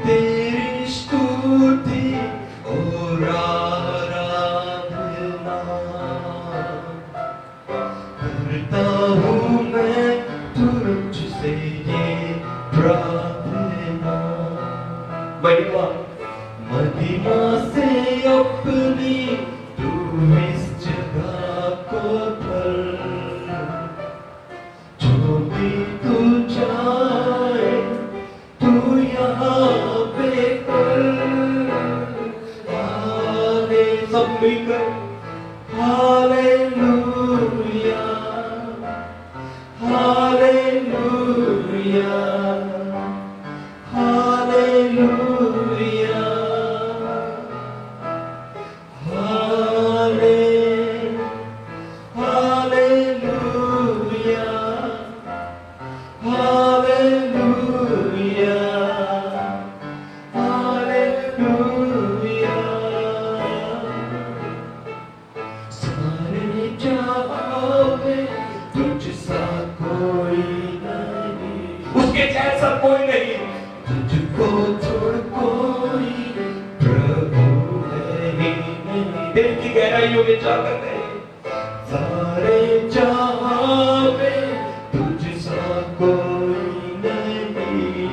तेरी स्तुति और आराधना करता हूँ मैं तुझसे ये प्रार्थना। महिमा महिमा से अपनी तू इस जगह को भर, जो भी तू चाहे तू यहाँ पे कर। हाले सब मिलकर हालेलुया हालेलुया हालेलुया हाले हालेलुया हालेलुया हालेलुया। सारे जहां में तुझ सा कोई नहीं, उसके जैसा कोई नहीं, तुझको छोड़ कोई प्रभु है ही नहीं। दिल की गहराइयों में जाकर गए, सारे जहां में तुझ सा कोई नहीं,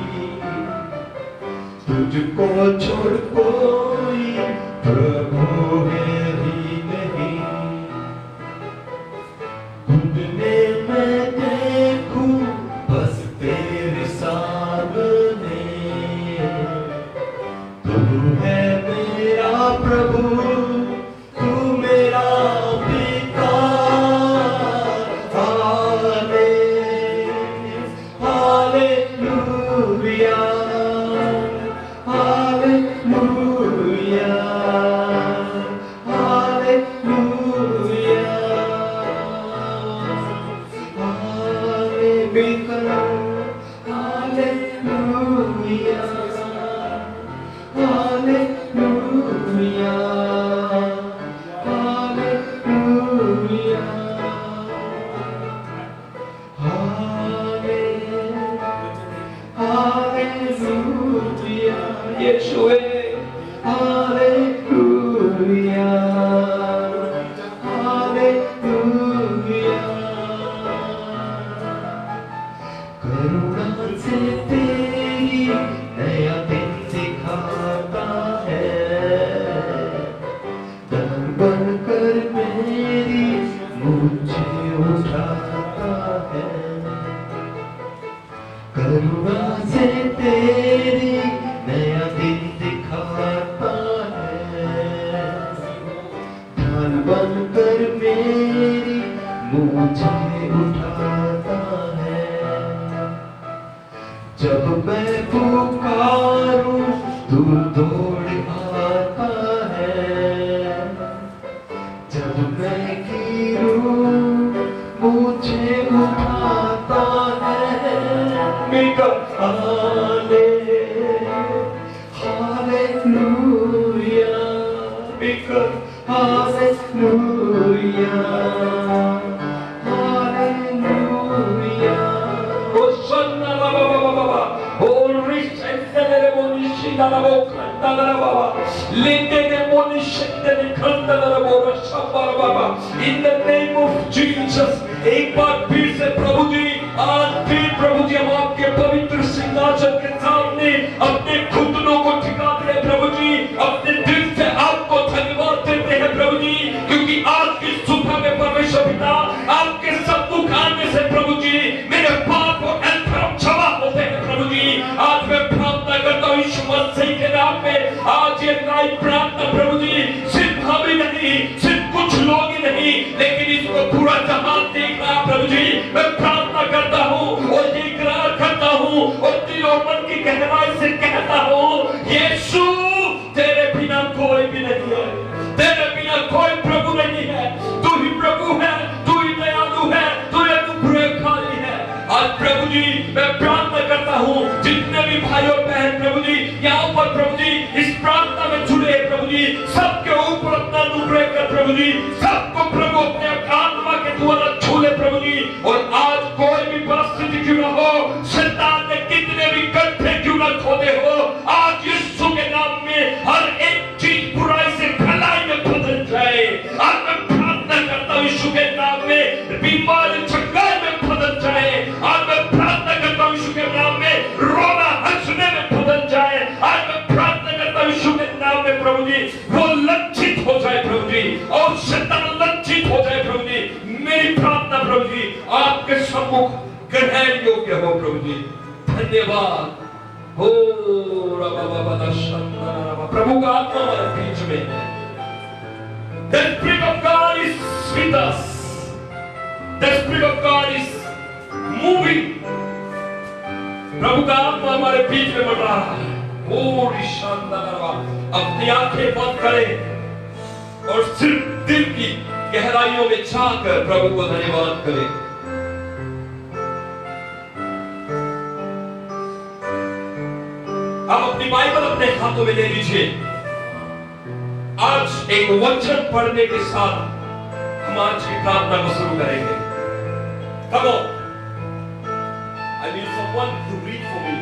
तुझको छोड़ कोई प्रभु है ही नहीं। घुटने में देखूं बस तेरे सामने, तू है मेरा प्रभु, तू मेरा पिता। हाले hallelujah hallelujah hallelujah hallelujah hallelujah hallelujah hallelujah hallelujah. यीशुए हालेलुया हालेलुया। करुणा से तेरी नया दिन दिखाता है, दर बनकर मेरी मुझे उठाता है। करुणा से तेरी नया दिन दिखाता है, ढाल बनकर मेरी मुझे उठाता है। जब मैं पुकारूं तू दौड़ आता है, जब मैं गिरूं मुझे उठाता है। मिलकर हाले हालेलुया, मिलकर हालेलुया हालेलुया। ओ सन्ना बाबा बाबा, ओ रिसेंटले मोनिशिना बाबा बाबा, लेते मोनिशिने खंडला बाबा शब्बा बाबा। In the name of Jesus, एक बार फिर से प्रभु जी, आज फिर प्रभु जी हम आपके पवित्र सिंहासन के सामने अपने घुटनों को झुकाते हैं प्रभु जी, अपने दिल से आपको धन्यवाद देते हैं प्रभु जी, क्योंकि आज की सुबह में परमेश्वर पिता आपके सम्मुख आने से प्रभु जी मेरे पाप और अधर्म क्षमा होते हैं प्रभु जी। आज मैं प्रार्थना करता हूँ यीशु मसीह के नाम में, आज ये नई प्रार्थना प्रभु जी सिर्फ हम ही नहीं, सिर्फ कुछ लोग ही नहीं, लेकिन इसको पूरा जहान देख रहा प्रभु जी। मैं प्रार्थना करता हूँ और ये इकरार करता हूँ और दिल और मन की गहराई से कहता हूँ, यीशु तेरे बिना कोई भी नहीं है, तेरे बिना कोई प्रभु नहीं है, तू ही प्रभु है, तू ही दयालु है, तू ही अनुग्रहकारी है। आज प्रभु जी मैं प्रार्थना करता हूँ जितने भी भाई और बहन प्रभु जी यहाँ पर प्रभु जी इस प्रार्थना में जुड़े प्रभु जी, सबके ऊपर अपना अनुग्रह कर प्रभु जी, सबको प्रभु अपने आत्मा के द्वारा छूले प्रभु जी। और आज कोई भी परिस्थिति क्यों न हो, शैतान ने कितने भी गड्ढे क्यों न खोदे हो, वो लज्जित हो जाए प्रभु जी, और शैतान लज्जित हो जाए प्रभु जी। मेरी प्रार्थना प्रभु जी, आपके सम्मुख ग्रहण योग्य हो प्रभु जी। धन्यवाद हो प्रभु का आत्मा हमारे बीच में है। The Spirit of God is with us. The Spirit of God is moving. प्रभु का आत्मा हमारे बीच में बढ़ रहा है। ओ शानदार, अपनी आंखें बंद करें और सिर्फ दिल की गहराइयों में झांककर प्रभु को धन्यवाद करें। आप अपनी बाइबल अपने हाथों में ले लीजिए। आज एक वचन पढ़ने के साथ हम आज की प्रार्थना को शुरू करेंगे। Come on, I need someone to read for me.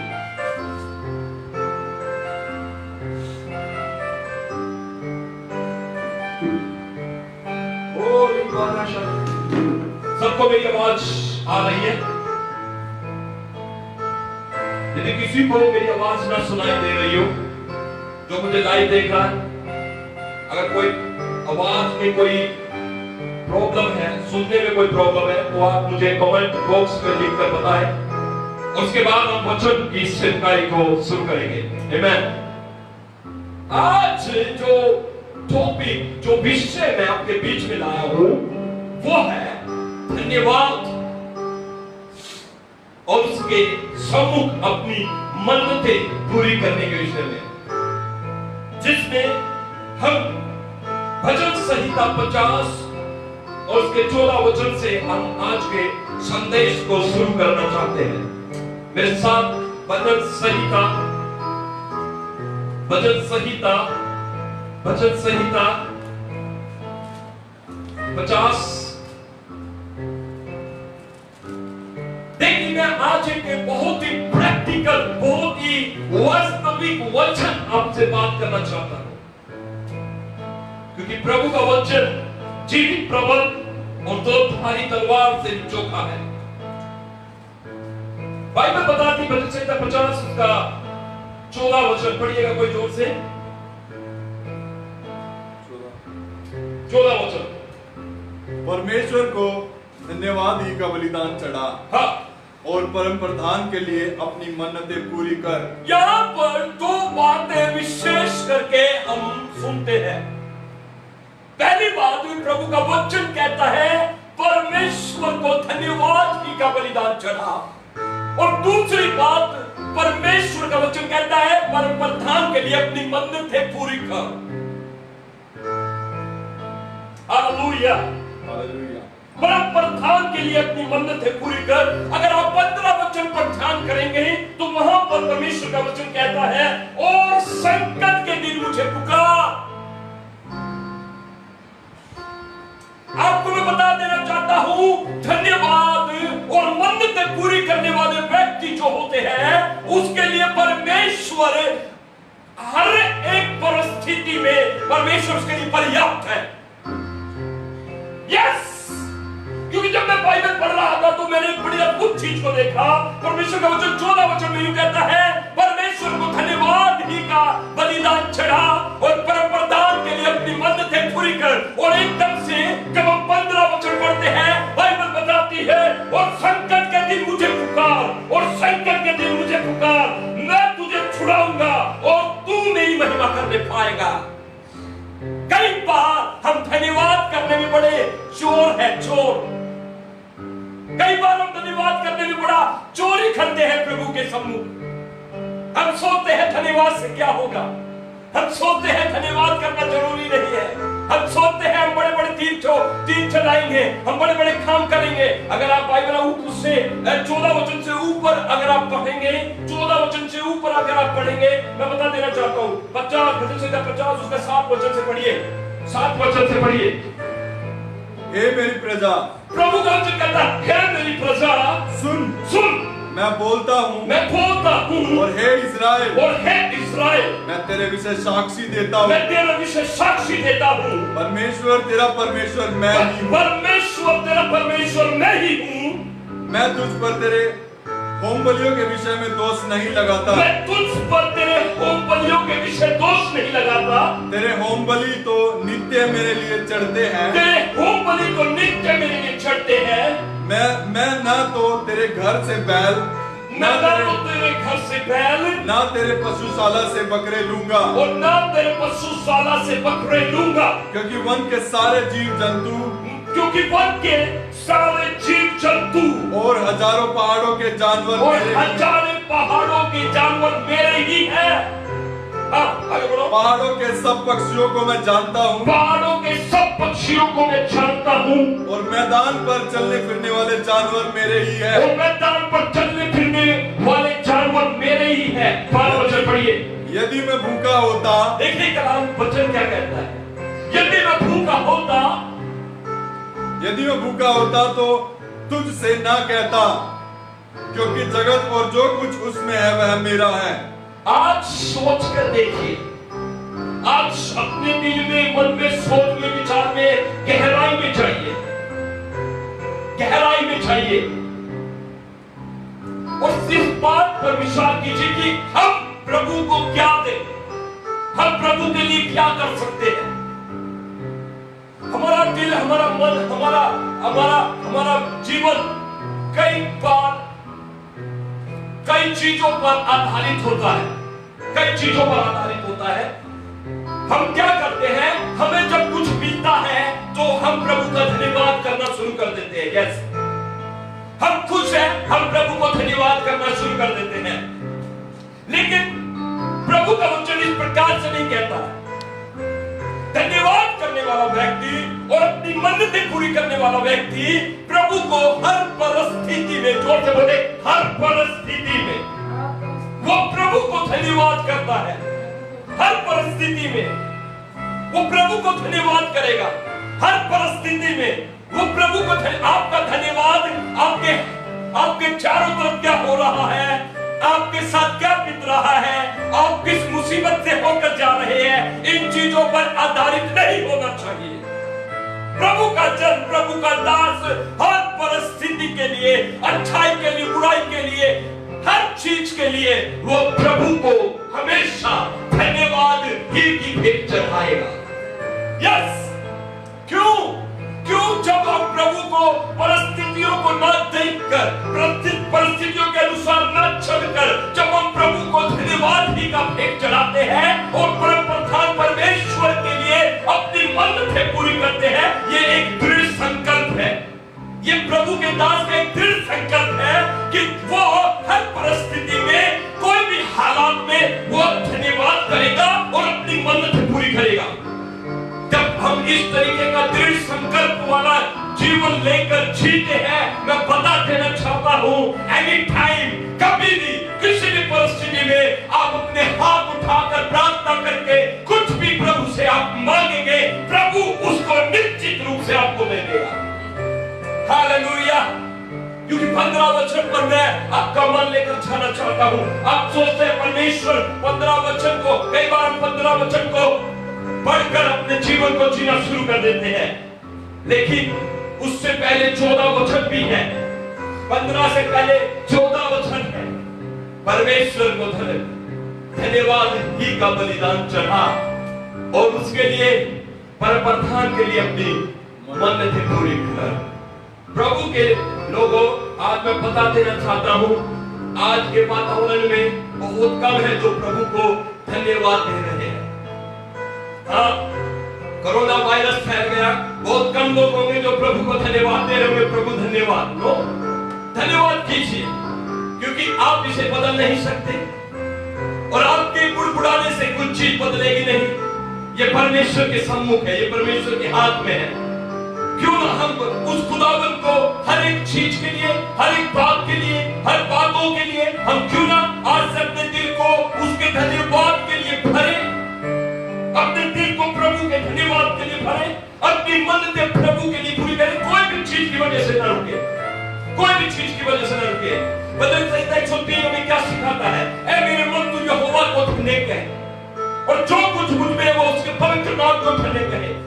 सबको मेरी आवाज आ रही है? यदि किसी को मेरी आवाज ना सुनाई दे रही हो, जो मुझे लाइव देख रहा है, अगर कोई आवाज में कोई प्रॉब्लम है, सुनने में कोई प्रॉब्लम है, तो आप मुझे कमेंट बॉक्स में लिखकर बताएं। उसके बाद हम वचन की शिकायत को शुरू करेंगे। आमीन। आज जो टॉपिक, जो विषय मैं आपके बीच में लाया हूं, वो है धन्यवाद और उसके सम्मुख अपनी मन्नतें पूरी करने के विषय में, जिसमें हम भजन संहिता 50 और उसके 14 वचन से हम आज के संदेश को शुरू करना चाहते हैं। मेरे साथ भजन संहिता 50। देखिए, मैं आज एक बहुत ही प्रैक्टिकल, बहुत ही वास्तविक वचन आपसे बात करना चाहता हूं, क्योंकि प्रभु का वचन जीवित, प्रबल और दो धारी तलवार से चोखा है। बाइबल बताती है भजन संहिता 50 का 14 वचन, पढ़िएगा कोई जोर से। 14 वचन। परमेश्वर को धन्यवाद ही का बलिदान चढ़ा, हाँ, और परम प्रधान के लिए अपनी मन्नतें पूरी कर। यहाँ पर दो बातें विशेष करके हम सुनते हैं। पहली बात, प्रभु का वचन कहता है परमेश्वर को धन्यवाद ही का बलिदान चढ़ा, और दूसरी बात, परमेश्वर का वचन कहता है परम प्रधान के लिए अपनी मन्नतें पूरी कर। Hallelujah, hallelujah. परम प्रधान के लिए अपनी मन्नतें पूरी कर। अगर आप 15 वचन पर ध्यान करेंगे तो वहां पर परमेश्वर का वचन कहता है, और संकट के दिन मुझे पुकार। आपको मैं बता देना चाहता हूं, धन्यवाद और मन्नतें पूरी करने वाले व्यक्ति जो होते हैं, उसके लिए परमेश्वर हर एक परिस्थिति में परमेश्वर उसके लिए पर्याप्त है। यस, क्योंकि जब मैं बाइबल पढ़ रहा था तो मैंने एक बड़ी अद्भुत चीज को देखा। परमेश्वर का वचन 14 वचन में यूं कहता है, परमेश्वर को धन्यवाद ही का बलिदान चढ़ा, और परम प्रधान के लिए अपनी मन्नतें पूरी कर। और एकदम से जब हम 15 वचन पढ़ते हैं, बाइबल बताती है, और संकट के दिन मुझे पुकार, और संकट के दिन मुझे पुकार, मैं तुझे छुड़ाऊंगा और तू मेरी महिमा करने पाएगा। कई बार हम धन्यवाद करने में बड़े चोर है, चोर। कई बार हम धन्यवाद करने में बड़ा चोरी करते हैं प्रभु के सम्मुख। हम सोचते हैं धन्यवाद से क्या होगा, हम सोचते हैं धन्यवाद करना जरूरी नहीं है, हम सोचते हैं हम बड़े बड़े तीर चलाएंगे, हम बड़े बड़े काम करेंगे। अगर आप बाइबल से 14 वचन से ऊपर अगर आप पढ़ेंगे, 14 वचन से ऊपर अगर आप पढ़ेंगे, मैं बता देना चाहता हूँ, 50 उसका 7 वचन से पढ़िए, 7 वचन से पढ़िए। हे मेरी प्रजा, प्रभु का वचन कहता है, मेरी प्रजा सुन सुन, मैं बोलता हूँ, मैं बोलता हूँ, और हे इस्राएल, और हे इस्राएल, मैं तेरे विषय साक्षी देता हूँ, मैं तेरे विषय साक्षी देता हूँ। परमेश्वर तेरा परमेश्वर मैं ही हूँ, परमेश्वर तेरा परमेश्वर मैं ही हूँ। मैं तुझ पर तेरे होम बलियों के विषय में दोष नहीं लगाता, मैं तुझ पर तेरे होम बलियों के विषय दोष नहीं लगाता। तेरे होम बलि तो नित्य मेरे लिए चढ़ते हैं। तेरे होम बलि तो नित्य मेरे लिए चढ़ते हैं। मैं ना तो तेरे घर से बैल, ना तो तेरे घर से बैल, ना तेरे पशुशाला से बकरे लूंगा, और ना तेरे पशुशाला से बकरे लूंगा, क्योंकि वन के सारे जीव जंतु, क्योंकि वन के सारे जीव जंतु और हजारों पहाड़ों के जानवर और मेरे ही हैं। हजारों पहाड़ों के जानवर मेरे ही हैं। आगे बढ़ो। पहाड़ों के सब पक्षियों को मैं जानता हूँ, पहाड़ों के सब पक्षियों को मैं जानता हूँ, और मैदान पर चलने फिरने वाले जानवर मेरे ही है। और मैदान पर चलने फिरने वाले जानवर मेरे ही हैं। 12 वचन पढ़िए। यदि मैं भूखा होता, देखिए कलाम वचन क्या कहता है। यदि मैं भूखा होता, यदि मैं भूखा होता तो तुझसे ना कहता, क्योंकि जगत और जो कुछ उसमें है वह मेरा है। आज सोच कर देखिए, आज अपने दिल में, मन में, सोच में, विचार में गहराई में जाइए, गहराई में जाइए और इस बात पर विश्वास कीजिए कि हम प्रभु को क्या दें, हम प्रभु के लिए क्या कर सकते हैं। हमारा दिल, हमारा मन, हमारा जीवन कई बार कई चीजों पर आधारित होता है, कई चीजों पर आधारित होता है। हम क्या करते हैं, हमें जब कुछ मिलता है तो हम प्रभु का धन्यवाद करना शुरू कर देते हैं। यस, हम खुश हैं, हम प्रभु को धन्यवाद करना शुरू कर देते हैं। लेकिन प्रभु का वचन इस प्रकार से नहीं कहता। धन्यवाद करने वाला व्यक्ति और अपनी मन्नतें पूरी करने वाला व्यक्ति प्रभु को हर परिस्थिति में, जोर से बोले, हर परिस्थिति में वो प्रभु को धन्यवाद करता है। हर परिस्थिति में वो प्रभु को धन्यवाद करेगा। हर परिस्थिति में वो प्रभु को आपका धन्यवाद आपके चारों तरफ क्या हो रहा है, आपके साथ क्या बीत रहा है, आप किस मुसीबत से होकर जा रहे हैं, इन चीजों पर आधारित नहीं होना चाहिए। प्रभु का जन, प्रभु का दास हर परिस्थिति के लिए, अच्छाई के लिए, बुराई के लिए, हर चीज के लिए वो प्रभु को हमेशा धन्यवाद ही की भेंट चढ़ाएगा। यस, क्यों? जब हम प्रभु को परिस्थितियों को न देखकर, परिस्थितियों के अनुसार न चलकर, जब हम प्रभु को धन्यवाद ही का भेंट चढ़ाते हैं और परम प्रधान परमेश्वर के लिए अपनी मन्नतें पूरी करते हैं, ये एक दृढ़ संकल्प है। ये प्रभु के दास का एक दृढ़ संकल्प है कि वो हर परिस्थिति में, कोई भी हालात में वो धन्यवाद करेगा और अपनी मन्नतें पूरी करेगा। जब हम इस तरीके का दृढ़ संकल्प वाला जीवन लेकर जीते हैं, मैं बता देना चाहता हूं, एनी टाइम, कभी भी, किसी भी परिस्थिति में आप अपने हाथ उठाकर प्रार्थना करके कुछ भी प्रभु से आप मांगेंगे, प्रभु उसको निश्चित रूप से आपको दे देगा। हालेलुया। क्योंकि 15 वचन पर मैं आपका मन लेकर जाना चाहता हूं। आप सोचते हैं परमेश्वर 15 वचन को, कई बार हम 15 वचन को पढ़कर अपने जीवन को जीना शुरू कर देते हैं, लेकिन उससे पहले 14 वचन भी है। 15 से पहले 14 वचन है। परमेश्वर को धन्यवाद ही का बलिदान चढ़ा और उसके लिए, परप्रधान के लिए अपनी मन्नतें पूरी कर। प्रभु के लोगों, आज मैं बता देना चाहता हूं, आज के वातावरण में बहुत कम है जो प्रभु को धन्यवाद दे रहे हैं। हाँ, कोरोना वायरस फैल गया, बहुत कम लोग होंगे जो प्रभु को धन्यवाद दे रहे होंगे। प्रभु धन्यवाद, नो, धन्यवाद कीजिए, क्योंकि आप इसे बदल नहीं सकते और आपके बुड़बुड़ाने से कुछ चीज बदलेगी नहीं। ये परमेश्वर के सम्मुख है, ये परमेश्वर के हाथ में है। क्यों ना हम उस खुदावन को हर एक चीज के लिए, हर एक बात के लिए, हर बातों के लिए हम क्यों ना आज से अपने दिल को उसके धन्यवाद के लिए भरे, अपने दिल को प्रभु के धन्यवाद के लिए भरे, अपनी मन्नतें प्रभु के लिए पूरी करें। कोई भी चीज की वजह से न रुके, कोई भी चीज की वजह से न रुके। बदल संहिता 103 में क्या सिखाता है? ऐ मेरे मन, तू यहोवा को धन्य कह और जो कुछ मुझ में है वो उसके पवित्र नाम को धन्य कहे।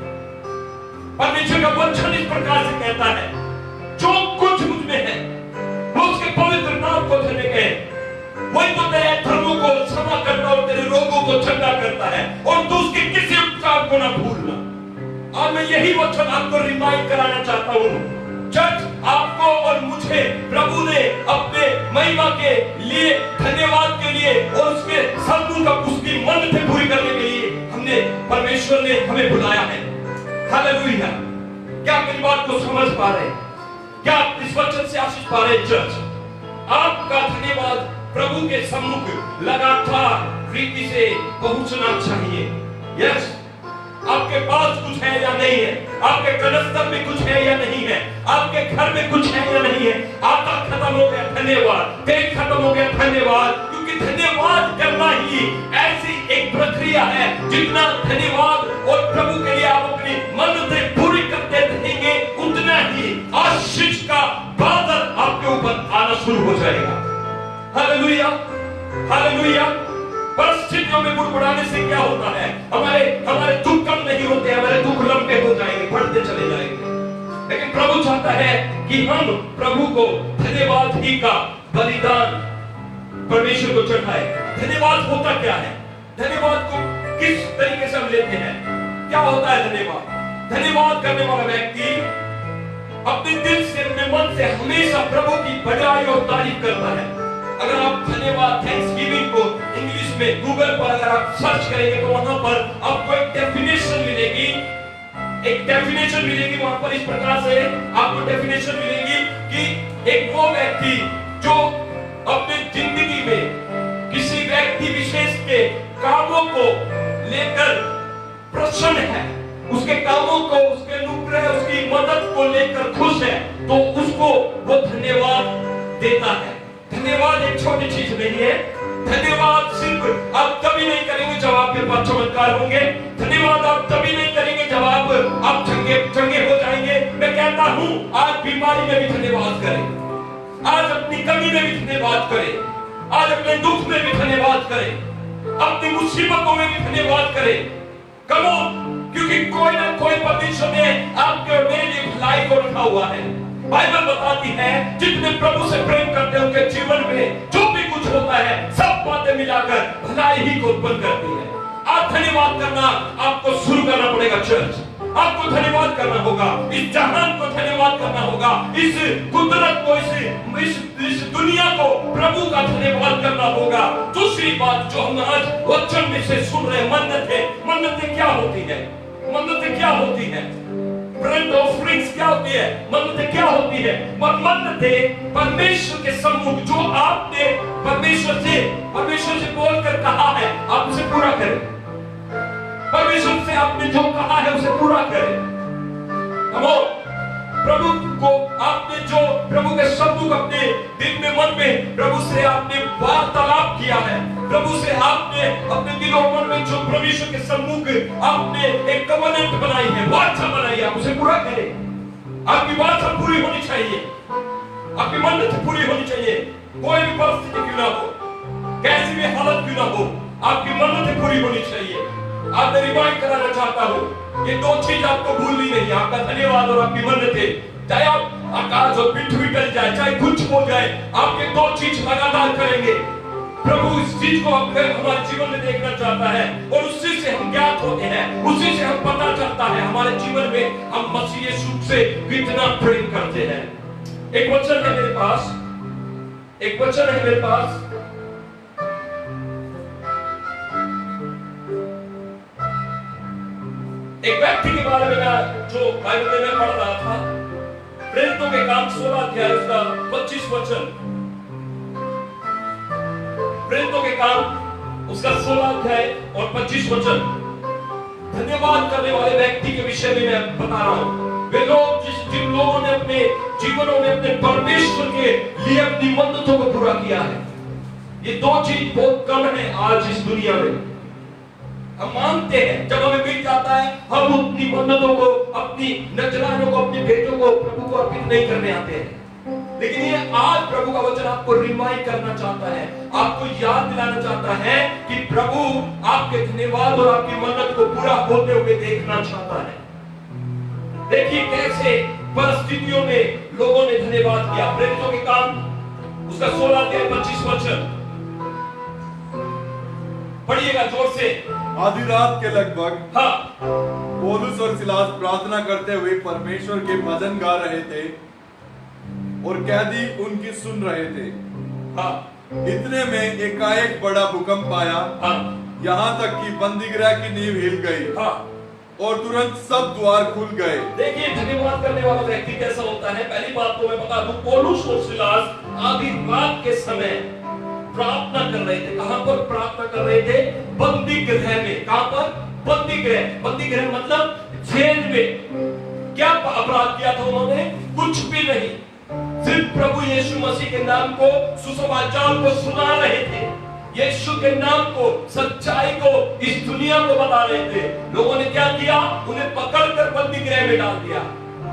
परमेश्वर का वचन इस प्रकार से कहता है, जो कुछ मुझ में है वो उसके पवित्र नाम को धन्य कहे। वही तो तेरे धर्मों को क्षमा करता और तेरे रोगों को चंगा करता है, और तू उसके किसी को ना भूलना। आज मैं यही वचन आपको रिमाइंड कराना चाहता हूं। चर्च, आपको और मुझे प्रभु ने अपने महिमा के लिए, धन्यवाद के लिए और उसके सम्मुख का उसकी मन्नतें पूरी करने के लिए हमने, परमेश्वर ने हमें बुलाया है। हालेलुया। क्या आप मेरी बात को समझ पा रहे हैं? क्या आप इस वचन से आशीष पा रहे हैं? चर्च, आपका धन्यवाद प्रभु के सम्मुख लगातार रीति से पहुंचना चाहिए। यस, आपके पास कुछ है या नहीं है, आपके कनस्तर में कुछ है या नहीं है, आपके घर में कुछ है या नहीं है, आटा खत्म हो गया, धन्यवाद, तेल खत्म हो गया, धन्यवाद। क्योंकि धन्यवाद करना ही ऐसी एक प्रक्रिया है, जितना धन्यवाद और प्रभु के लिए आप अपनी मन्नतें पूरी करते रहेंगे, उतना ही आशीष का बादल आपके ऊपर आना शुरू हो जाएगा। Hallelujah, hallelujah. परिस्थितियों में बुड़बुड़ाने से क्या होता है? हमारे दुख कम नहीं होते, हमारे दुख लंबे हो जाएंगे, बढ़ते चले जाएंगे। लेकिन प्रभु चाहता है कि हम प्रभु को धन्यवाद ही का बलिदान परमेश्वर को चढ़ाए। धन्यवाद होता क्या है? धन्यवाद को किस तरीके से हम लेते हैं? क्या होता है धन्यवाद? धन्यवाद करने वाला व्यक्ति अपने दिल से, अपने मन से हमेशा प्रभु की बड़ाई और तारीफ करता है। अगर आप धन्यवाद, थैंक्सगिविंग को इंग्लिश में गूगल पर अगर आप सर्च करेंगे तो वहां पर आपको एक डेफिनेशन मिलेगी, वहां पर इस प्रकार से आपको डेफिनेशन मिलेगी कि एक वो व्यक्ति जो अपने जिंदगी में किसी व्यक्ति विशेष के कामों को लेकर प्रसन्न है, उसके कामों को, उसके अनुग्रह, उसकी मदद को लेकर खुश है, तो उसको वो धन्यवाद देता है। धन्यवाद एक छोटी चीज नहीं है। धन्यवाद सिर्फ आप तभी नहीं करेंगे जब आपके पास चमत्कार होंगे। धन्यवाद आप तभी नहीं करेंगे जब आप चंगे हो जाएंगे। मैं कहता हूं, आज बीमारी में भी धन्यवाद करें, आज अपनी कमी में भी धन्यवाद करें, आज अपने दुख में भी धन्यवाद करें, अपनी मुसीबतों में भी धन्यवाद करें। करो, क्योंकि कोई ना कोई परमेश्वर ने आपके और मेरे लिए भलाई को रखा हुआ है। बाइबल बताती है जितने प्रभु से प्रेम करते हैं उनके जीवन में जो भी कुछ होता है सब बातें मिलाकर भलाई ही को उत्पन्न करती है। आप धन्यवाद करना आपको शुरू करना पड़ेगा। चर्च, आपको धन्यवाद करना होगा, इस जहान को धन्यवाद करना होगा, इस कुदरत को, इस दुनिया को प्रभु का धन्यवाद करना होगा। दूसरी बात जो हम आज वचन में से सुन रहे, मन्नतें क्या होती है? मन्नतें क्या होती है? ब्रेड ऑफरिंग्स क्या होती है? मन्नतें क्या होती है? मन्नतें परमेश्वर के सम्मुख जो आपने परमेश्वर से बोलकर कहा है, आप उसे पूरा करें। परमेश्वर से आपने जो कहा है उसे पूरा करें। प्रभु को आपने जो प्रभु के सम्मुख अपने दिल में, मन में प्रभु से आपने वार्तालाप किया है, प्रभु से आपने अपने दिल और मन में जो परमेश्वर के सम्मुख आपने एक कवनेंट बनाई है, वाचा बनाई है, आप उसे पूरा करें। आपकी वाचा पूरी होनी चाहिए, आपकी मन्नत पूरी होनी चाहिए। कोई भी परिस्थिति क्यों ना हो, कैसी भी हालत क्यों ना हो, आपकी मन्नत पूरी होनी चाहिए। आप मैं रिमाइंड कराना चाहता हूँ, ये दो चीज आपको भूलनी नहीं है, आपका धन्यवाद और आपकी मन्नतें। चाहे आप आकाश और पृथ्वी भी टल जाए, चाहे कुछ हो जाए, आप ये दो चीज लगातार करेंगे। प्रभु इस चीज को हमारे जीवन में देखना चाहता है और उसी से हम ज्ञात होते हैं, उसी से हम पता चलता है हमारे जीवन में हम मसीह यीशु से कितना प्रेम करते हैं। एक वचन है मेरे पास, एक व्यक्ति के बारे में जो बाइबल में पढ़ रहा था, प्रेरितों के काम 16 अध्याय उसका 25 वचन, प्रेरितों के काम उसका 16 अध्याय और 25 वचन, धन्यवाद करने वाले व्यक्ति के विषय में मैं बता रहा हूं। वे लोग जिन लोगों ने अपने जीवनों में अपने परमेश्वर के लिए अपनी मन्नतों को पूरा किया है। ये दो चीज बहुत कम है आज इस दुनिया में। हम मानते हैं जब हमें मिल जाता है, हम अपनी मन्नतों को, अपनी नजरानों को, अपने भेंटों को प्रभु को अर्पित नहीं करने आते हैं। लेकिन ये आज प्रभु का वचन आपको रिमाइंड करना चाहता है, आपको याद दिलाना चाहता है कि प्रभु आपके धन्यवाद और आपकी मन्नत को पूरा होते हुए देखना चाहता है। देखिए कैसे परिस्थितियों में लोगों ने धन्यवाद किया। प्रेरितों के काम उसका 16 अध्याय 25 वचन पढ़िएगा जोर से। आधी रात के लगभग हाँ पौलुस और सिलास प्रार्थना करते हुए परमेश्वर के भजन गा रहे थे और कैदी उनकी सुन रहे थे। हाँ इतने में एकाएक बड़ा भूकंप आया, हाँ यहाँ तक कि बंदीगृह की नींव हिल गई हाँ। और तुरंत सब द्वार खुल गए। देखिए धन्यवाद करने वाला व्यक्ति कैसा होता है। पहली बात तो मैं बता दूं, पौलुस और सिलास आधी रात के समय प्रार्थना कर रहे थे। कहां पर प्रार्थना कर रहे थे? बंदी गृह में। कहां पर? बंदी गृह। बंदी गृह मतलब जेल में। क्या अपराध किया था उन्होंने? कुछ भी नहीं, सिर्फ प्रभु यीशु मसीह के नाम को, सुसमाचार को सुना रहे थे। यीशु के नाम को, सच्चाई को इस दुनिया को बता रहे थे। लोगों ने क्या किया? उन्हें पकड़कर बंदी गृह में डाल दिया,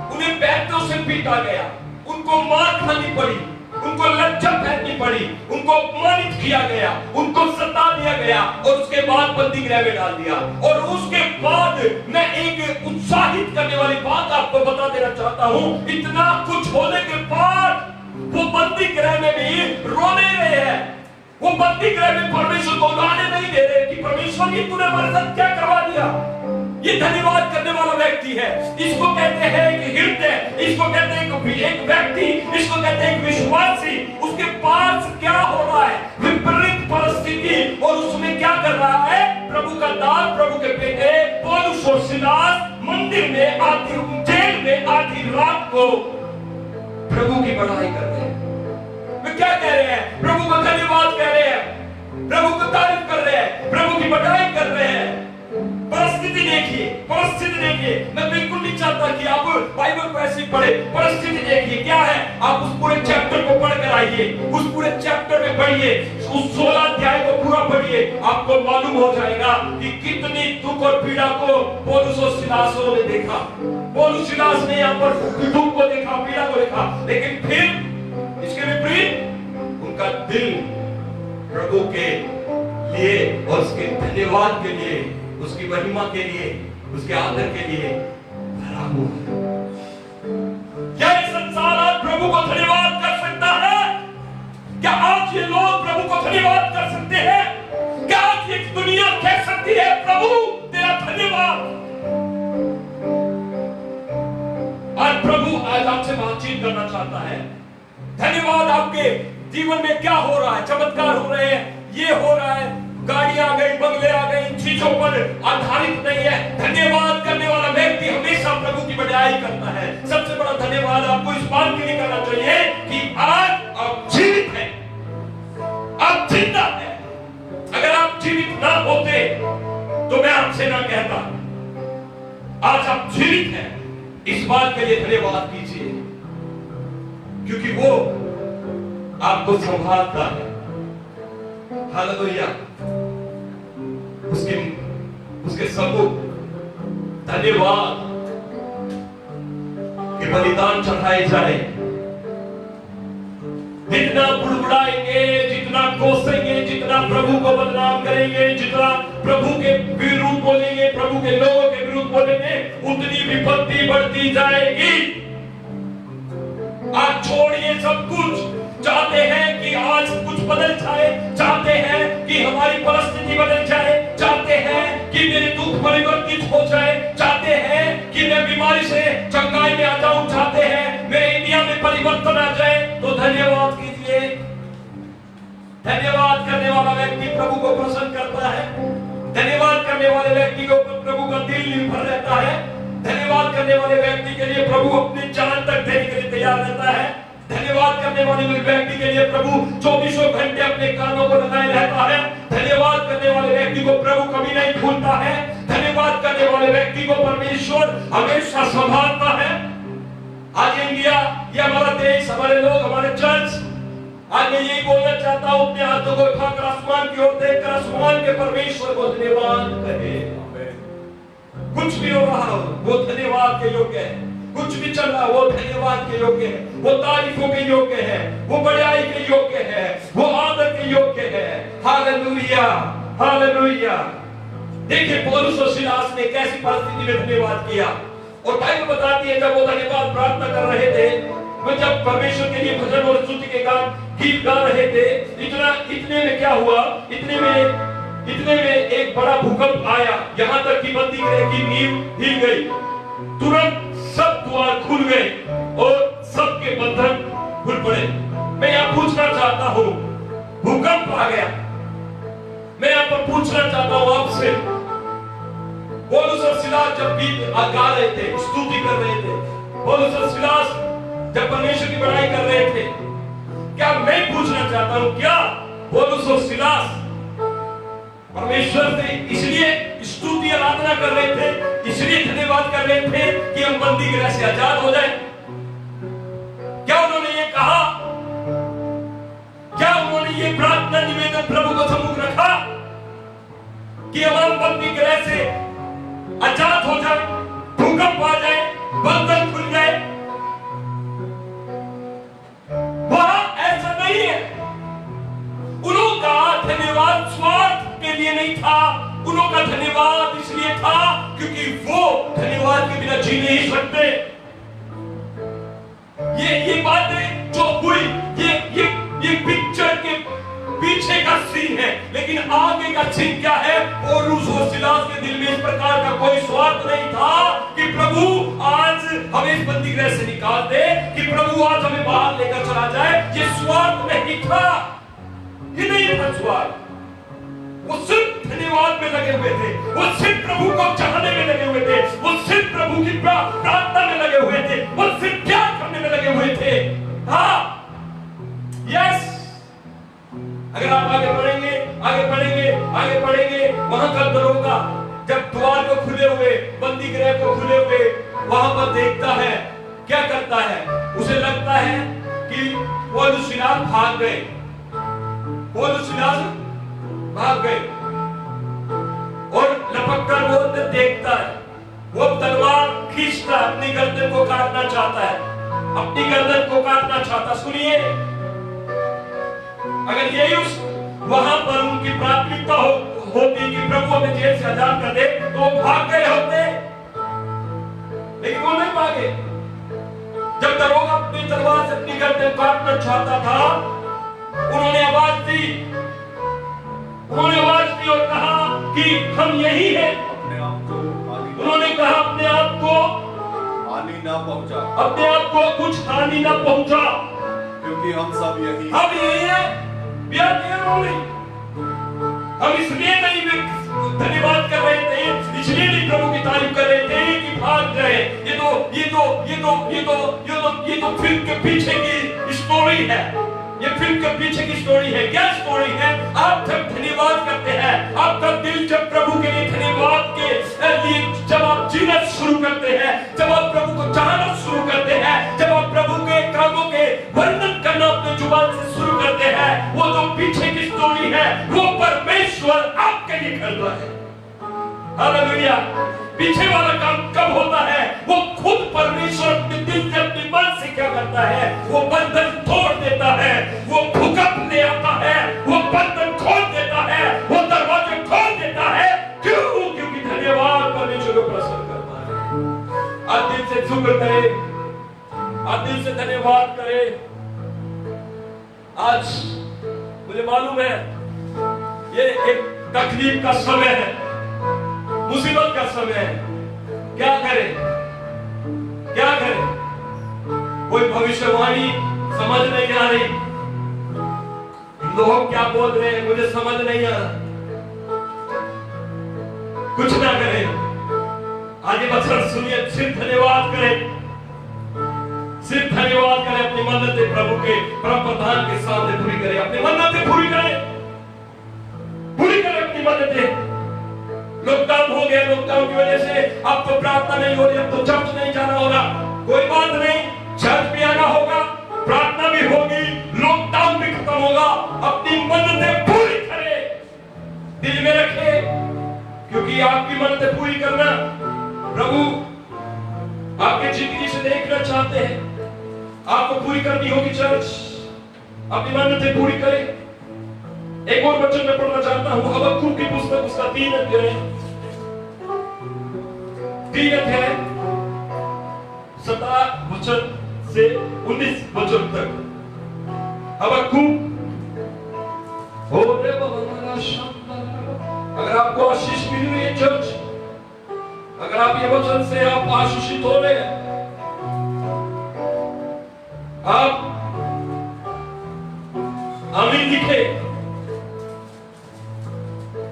उन्हें बैतों से पीटा गया, उनको मार खानी पड़ी, उनको लज्जा फैलनी पड़ी, उनको अपमानित किया गया, उनको सता दिया गया और उसके बाद बंदी गृह में डाल दिया। और उसके बाद मैं एक उत्साहित करने वाली बात आपको बता देना चाहता हूं। इतना कुछ होने के बाद वो बंदी गृह में भी रोने रहे हैं। वो बंदी गृह में परमेश्वर को गाने नहीं दे रहे कि परमेश्वर ये तूने हमारे साथ क्या करवा दिया। ये धन्यवाद करने वाला व्यक्ति है। इसको कहते हैं एक हृदय, इसको कहते हैं एक व्यक्ति, इसको कहते हैं एक विश्वासी। उसके पास क्या हो रहा है? विपरीत परिस्थिति, और उसमें क्या कर रहा है? प्रभु का दास, प्रभु के बेटे पौलुस और सिलास मंदिर में आधी, जेल में आधी रात को प्रभु की बड़ाई कर रहे हैं। वे क्या कह रहे हैं? प्रभु का धन्यवाद कह रहे हैं, प्रभु का तारीफ कर रहे हैं, प्रभु की बड़ाई कर रहे हैं। परिस्थिति देखिए, परिस्थिति देखिए। मैं बिल्कुल नहीं चाहता कि आप बाइबल को ऐसे पढ़े। परिस्थिति देखिए क्या है। आप उस पूरे चैप्टर को पढ़कर आइए, उस पूरे चैप्टर में पढ़िए, उस 16 अध्याय को पूरा पढ़िए। आपको मालूम हो जाएगा कि कितनी दुख और पीड़ा को पौलुस और सिलास ने देखा। पौलुस सिलास ने यहाँ पर दुख को देखा, पीड़ा को देखा, लेकिन फिर इसके विपरीत उनका दिल प्रभु के लिए और उसके धन्यवाद के लिए, उसकी महिमा के लिए, उसके आदर के लिए भरा हुआ। क्या ये संसार आज प्रभु को धन्यवाद कर सकता है? क्या आज ये लोग प्रभु को धन्यवाद कर सकते हैं? क्या आज ये दुनिया कह सकती है प्रभु तेरा धन्यवाद? आज प्रभु आज आपसे बातचीत करना चाहता है। धन्यवाद। आपके जीवन में क्या हो रहा है? चमत्कार हो रहे हैं, ये हो रहा है, गाड़ियां आ गई, बंगले आ गए, इन चीजों पर आधारित नहीं है। धन्यवाद करने वाला व्यक्ति हमेशा प्रभु की बड़ाई करता है। सबसे बड़ा धन्यवाद आपको इस बात के लिए करना चाहिए कि आज आप जीवित हैं, आप जिंदा हैं। अगर आप जीवित ना होते तो मैं आपसे ना कहता। आज आप जीवित हैं, इस बात के लिए धन्यवाद कीजिए, क्योंकि वो आपको संभालता है। हालेलुया। उसके सम्मुख धन्यवाद के बलिदान चढ़ाए जाए। जितना बुड़बुड़ाएंगे, जितना कोसेंगे, जितना प्रभु को बदनाम करेंगे, जितना प्रभु के विरुद्ध बोलेंगे, प्रभु के लोगों के विरुद्ध बोलेंगे, उतनी विपत्ति बढ़ती जाएगी। आज छोड़िए सब कुछ। चाहते हैं कि आज कुछ बदल जाए, चाहते हैं कि हमारी परिस्थिति बदल जाए, चाहते हैं कि मेरे दुख परिवर्तित हो जाए, चाहते हैं कि मैं बीमारी से चंगाई में आ जाऊं, चाहते हैं मेरे इंडिया में परिवर्तन आ जाए, तो धन्यवाद कीजिए। धन्यवाद करने वाला व्यक्ति प्रभु को प्रसन्न करता है। धन्यवाद करने वाले व्यक्ति को प्रभु का दिल निर्भर रहता है। धन्यवाद करने वाले व्यक्ति के लिए प्रभु अपनी जान तक देने के लिए तैयार रहता है। धन्यवाद करने वाले व्यक्ति के लिए प्रभु 24 घंटे अपने कानों को लगाए रहता है। धन्यवाद करने वाले व्यक्ति को प्रभु कभी नहीं भूलता है। धन्यवाद करने वाले व्यक्ति को परमेश्वर हमेशा संभालता है। आज इंडिया, ये हमारा देश, हमारे लोग, हमारे चर्च, आज मैं यही बोलना चाहता हूं, अपने हाथों को उठाकर आसमान की ओर देखकर आसमान के परमेश्वर को धन्यवाद करें। कुछ भी हो रहा हो वो धन्यवाद के योग्य है। कुछ भी चल रहा वो धन्यवाद के योग्य है, वो तारीफों के योग्य है, वो बड़ाई के योग्य है, वो आदर के योग्य है। Hallelujah, hallelujah. देखिए पौलुस और सिलास ने कैसी परिस्थिति में धन्यवाद किया। और बाइबल बताती है जब वो धन्यवाद प्रार्थना कर रहे थे, वो जब परमेश्वर के लिए भजन और स्तुति के गान गीत गा रहे थे, इतने में क्या हुआ? इतने में इतने में एक बड़ा भूकंप आया, यहां तक कि बंदी गृह की नींव हिल गई। तुरंत सब द्वार खुल गए और सबके बंधन खुल पड़े। मैं यहां पूछना चाहता हूं, भूकंप आ गया, मैं यहां पर पूछना चाहता हूं आपसे, पौलुस और सिलास जब गीत गा रहे थे, स्तुति कर रहे थे, पौलुस और सिलास जब परमेश्वर की बड़ाई कर रहे थे, क्या मैं पूछना चाहता हूं, क्या पौलुस और सिलास परमेश्वर से इसलिए स्तुति आराधना कर रहे थे, इसलिए धन्यवाद कर रहे थे कि हम बंदी गृह से आजाद हो जाए? क्या उन्होंने ये कहा, क्या उन्होंने ये प्रार्थना निवेदन प्रभु को सम्मुख रखा कि हम बंदी गृह से आजाद हो जाए, भूकंप आ जाए, बंधन खुल जाए? वहां ऐसा नहीं है। उनका धन्यवाद स्वार्थ के लिए नहीं था, उनका धन्यवाद इसलिए था क्योंकि वो धन्यवाद के बिना जी नहीं सकते। ये बातें जो हुई, ये पिक्चर के पीछे का सीन है, लेकिन आगे का सीन क्या है? पौलुस और सिलास के दिल में इस प्रकार का कोई स्वार्थ नहीं था कि प्रभु आज हमें इस बंदी गृह से निकाल दे, कि प्रभु आज हमें बाहर लेकर चला जाए। ये स्वार्थ नहीं था, ये नहीं था स्वार्थ। वो सिर्फ धन्यवाद में लगे हुए थे, वो सिर्फ प्रभु को चाहने में लगे हुए थे, वो सिर्फ प्रभु की प्रार्थना में लगे हुए थे, वो सिर्फ प्यार करने में लगे हुए थे। हाँ, यस। अगर आप आगे बढ़ेंगे, वहां का दरोगा जब द्वार को खुले हुए, बंदी गृह को खुले हुए वहां पर देखता है, क्या करता है? उसे लगता है कि पौलुस सिलास भाग गए, पौलुस सिलास भाग गए, और लपक कर वो देखता है, वो तलवार खींचता अपनी गर्दन को काटना चाहता है, अपनी गर्दन को काटना चाहता। सुनिए, अगर यही उस वहां पर उनकी प्राथमिकता होती कि प्रभु हमें जेल से आजाद कर दे, तो वो भाग गए होते, लेकिन वो नहीं भागे। जब दरोगा अपनी तलवार से अपनी गर्दन काटना चाहता था, उन्होंने आवाज दी और कहा कि हम यही हैं। उन्होंने कहा अपने आप को हानि ना पहुंचा, अपने आप को कुछ हानि ना पहुंचा, क्योंकि हम सब यही है। हम इसलिए नहीं धन्यवाद कर रहे थे, इसलिए नहीं प्रभु की तारीफ कर रहे थे कि भाग गए। ये तो फिल्म के पीछे की स्टोरी है, ये फिल्म के पीछे की स्टोरी है। क्या स्टोरी है? आप जब धन्यवाद करते हैं, आपका दिल जब प्रभु के लिए धन्यवाद के लिए जब आप जीना शुरू करते हैं, जब आप प्रभु को चाहना शुरू करते हैं, जब आप प्रभु के कामों के वर्णन करना अपने जुबान से शुरू करते हैं, वो जो पीछे की स्टोरी है वो परमेश्वर आपके लिए कर रहा है। हालेलुया। पीछे वाला काम कब होता है? वो खुद परमेश्वर अपने दिल से, अपनी मन से क्या करता है? वो बंधन तोड़ देता है, वो भूकंप ले आता है, वो बंधन खोल देता है, वो दरवाजे खोल देता है। क्यों? क्योंकि धन्यवाद परमेश्वर को प्रसन्न करता है। आज दिल से शुक्र करे, आज दिल से धन्यवाद करे। आज मुझे मालूम है ये एक तकलीफ का समय है, मुसीबत का समय है। क्या करें, क्या करें? कोई भविष्यवाणी समझ नहीं आ रही, लोग क्या बोल रहे हैं मुझे समझ नहीं आ रहा। कुछ ना करें, आगे बचकर सुनिए, सिर्फ धन्यवाद करें, सिर्फ धन्यवाद करें। अपनी मन्नतें प्रभु के परम प्रधान के सामने पूरी करें, अपनी मन्नतें पूरी करें, पूरी करें अपनी मन्नतें। लॉकडाउन हो गया, लॉकडाउन की वजह से अब तो प्रार्थना नहीं हो रही, अब तो चर्च नहीं जाना होगा। कोई बात नहीं, चर्च भी आना होगा, प्रार्थना भी होगी, लॉकडाउन भी खत्म होगा। अपनी मन्नतें पूरी करें, दिल में रखें, क्योंकि आपकी मन्नतें पूरी करना प्रभु आपकी जिंदगी से देखना चाहते हैं। आपको पूरी करनी होगी चर्च, अपनी मन्नतें पूरी करें। एक और वचन में पढ़ना चाहता हूं, हबक्कुक की पुस्तक उसका 3 अध्याय 17 वचन से 19 वचन तक। हबक्कुक अगर आप ये वचन से आप आशीषित हो रहे हैं, आप आमीन लिखे।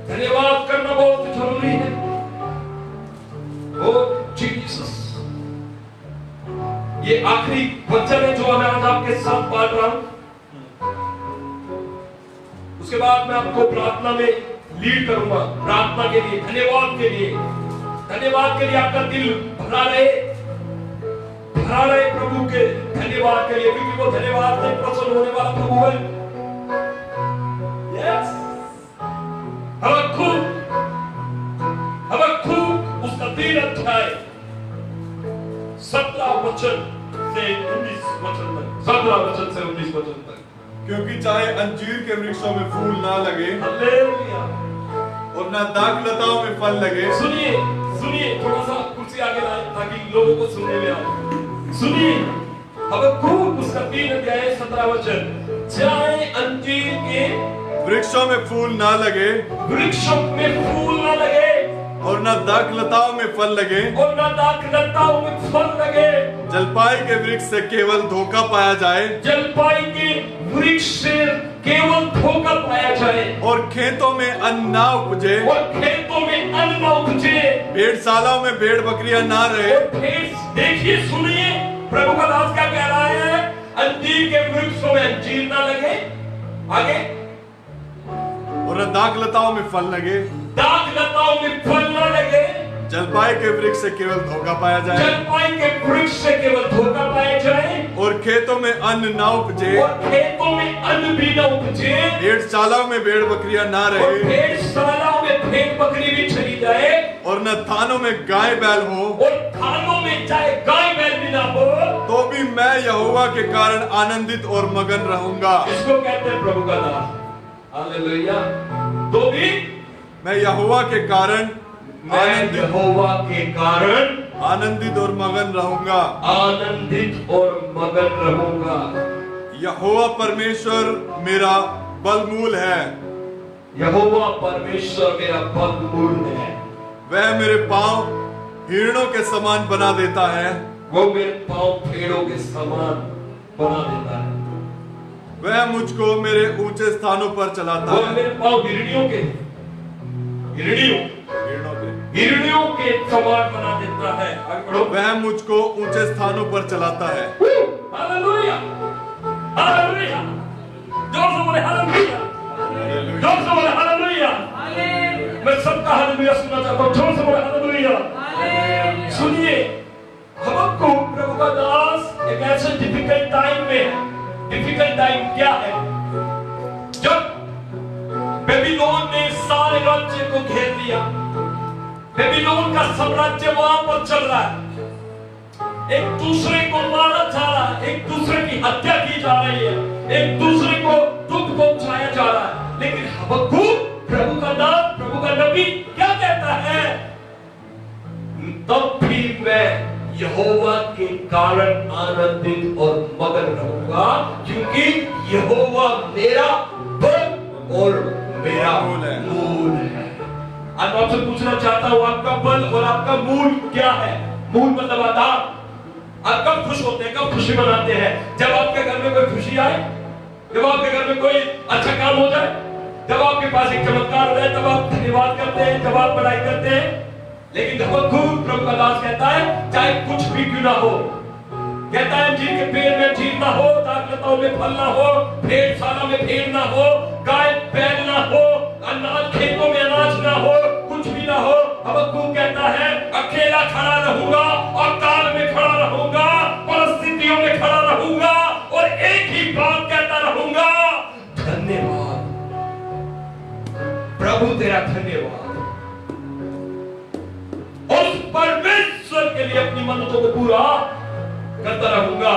धन्यवाद करना बहुत जरूरी है। ओ जीसस, ये आखिरी वचन है जो मैं आज आपके साथ बांट रहा हूं। उसके बाद मैं आपको प्रार्थना में लीड करूंगा, प्रार्थना के लिए, धन्यवाद के लिए। धन्यवाद के लिए आपका दिल भरा रहे प्रभु के धन्यवाद के लिए, क्योंकि वो धन्यवाद से प्रसन्न होने वाला प्रभु है। यस, हबक्कुक उसका 3 अध्याय 17 वचन से 19 वचन तक, 17 वचन से 19 वचन तक। क्योंकि चाहे अंजीर के वृक्षों में फूल ना लगे हालेलुया, और ना दाखलताओं में फल लगे। सुनिए सुनिए, थोड़ा सा कुर्सी आगे लाए ताकि लोगों को सुनने में आए। सुनिए, हबक्कुक उसका 3 अध्याय 17 वचन। चाहे अंजीर के वृक्षों में फूल ना लगे, वृक्षों में फूल ना लगे, और ना दाखलताओं में फल लगे, और ना दाखलताओं में फल लगे। जलपाई के वृक्ष से केवल धोखा पाया जाए, जलपाई के वृक्ष से केवल धोखा पाया जाए, और खेतों में अन्न ना उपजे, और खेतों में अन्न न उपजे, भेड़शालाओं में भेड़ बकरियां ना रहे। और देखिए सुनिए, प्रभु का दास क्या कह रहा है? अंजीर के वृक्षों में अंजीर ना लगे, आगे, और न दाखलताओं में फल लगे, दाखलताओं में फल न लगे, जलपाई के वृक्ष से केवल धोखा पाया जाए, जलपाई के वृक्ष से केवल धोखा पाया जाए, और खेतों में अन्न ना उपजे, और खेतों में अन्न भी न उपजे, भेड़शालाओं में भेड़ बकरियां ना और रहे, भेड़शालाओं में भेड़ बकरी भी चली जाए, और न थानों में गाय बैल हो, और थानों में चाहे गाय बैल भी ना हो, तो भी मैं यहोवा के कारण आनंदित और मगन रहूंगा। इसको कहते हैं प्रभु का दास। हालेलुया। तो भी मैं यहोवा के कारण यहोवा के कारण आनंदित और मगन रहूंगा। आनंदित और मगन रहूंगा। यहोवा परमेश्वर मेरा बलमूल है, यहोवा परमेश्वर मेरा बलमूल है। वह मेरे पांव हिरणों के समान बना देता है, वो मेरे पांव भेड़ों के समान बना देता है। वह मुझको मेरे ऊंचे स्थानों पर चलाता वो है। मेरे पांव हिरणियों के समान बना देता है। आगे बढ़ो। वह मुझको ऊंचे स्थानों पर चलाता है। हालेलुया, हालेलुया, जोर से बोले हालेलुया, जोर से बोले हालेलुया। मैं सबका हालेलुया सुनना चाहता हूँ, जोर से बोले हालेलुया। सुनिए, हमको प्रभु का दास एक ऐसे डिफिकल्ट टाइम में है। डिफिकल्ट टाइम क्या है? जब बेबीलोन ने सारे राज्य को घेर लिया, बेबीलोन का साम्राज्य वहां पर चल रहा है, एक दूसरे को मारा जा रहा है, एक दूसरे की हत्या की जा रही है, एक दूसरे को दुख पहुंचाया जा रहा है। लेकिन हबक्कुक प्रभु का दास, प्रभु का नबी क्या कहता है? तब भी मैं यहोवा के कारण आनंदित और मगन रहूंगा, क्योंकि यहोवा मेरा बल और मेरा मूल है। आज मैं आपसे पूछना चाहता हूं, आपका बल और आपका मूल क्या है? मूल मतलब आधार। आप कब खुश होते हैं, कब खुशी मनाते हैं? जब आपके घर में कोई खुशी आए, जब आपके घर में कोई अच्छा काम हो जाए, जब आपके पास एक चमत्कार हो जाए, तब आप धन्यवाद करते हैं, जब आप बड़ाई करते हैं। लेकिन हबक्कुक प्रभु का दास कहता है, चाहे कुछ भी क्यों ना हो, कहता है अंजीर के पेड़ में अंजीर ना हो, दाखलताओं में फल ना हो, भेड़शाला में भेड़ ना हो, गाय बैल ना हो, अनाज खेतों में अनाज ना हो, कुछ भी ना हो। हबक्कुक कहता है, अकेला खड़ा रहूंगा, और काल में खड़ा रहूंगा, परिस्थितियों में खड़ा रहूंगा, और एक ही बात कहता रहूंगा, धन्यवाद प्रभु, तेरा धन्यवाद। उस परमेश्वर के लिए अपनी मन्नतों को पूरा करता रहूंगा।